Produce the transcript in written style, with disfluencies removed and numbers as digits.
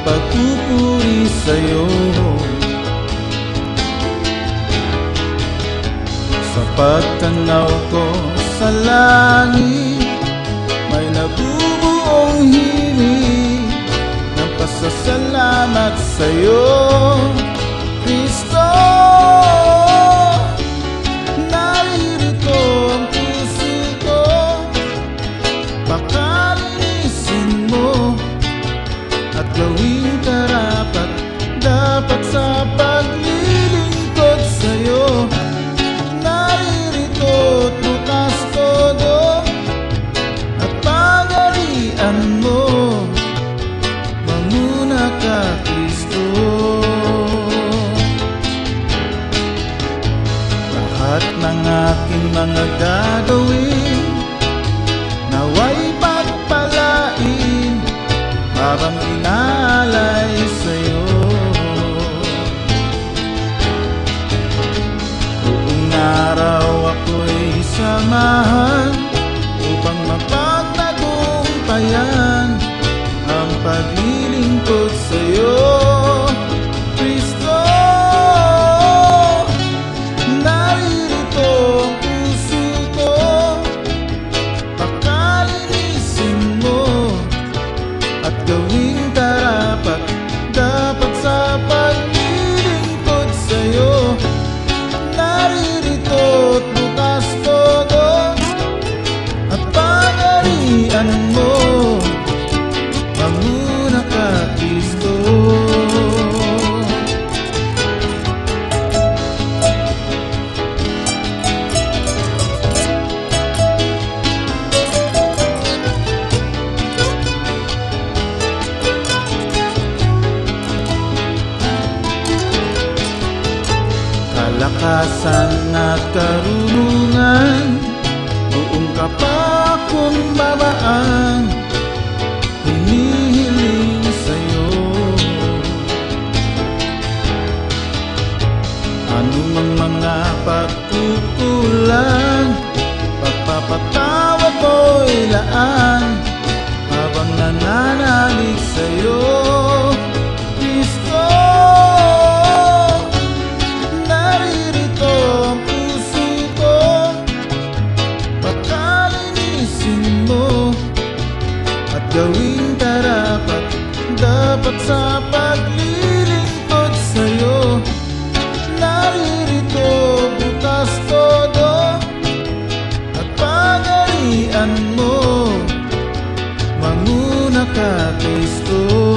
pagpupuri sa'yo. Sa pagtanaw ko sa langit, may nabubuong hilig ng pasasalamat sa'yo, Kristo. Naririto ang puso ko, pakalinisin mo at gawing karapat dapat sa paglilingkod sa'yo. Naririto't bukas todo at pagarian mo, mamuna ka, Kristo. Lahat ng aking mga gagawin naway pagpalain, habang inaalay sa'yo. Buong araw ako'y samahan upang mapagtagumpayan ang paglilingkod sa'yo, Kristo. Naririto ang puso ko, pakalinisin mo at gawing karapat dapat sa paglilingkod sa'yo. Naririto't bukas todo at pagarian mo, mamuna ka, Kristo. Kalakasan at karunungan, buong kapakkumbabaan, hinihiling sa'yo. Anumang mga pagkukulang, pagpapatawad mo'y laan, habang nananalig sa'yo, Kristo. Naririto ang puso ko, pakalinisin mo at gawing karapat dapat sa paglilingkod sa'yo. Naririto bukas todo at pagarian mo, mamuna ka, Kristo.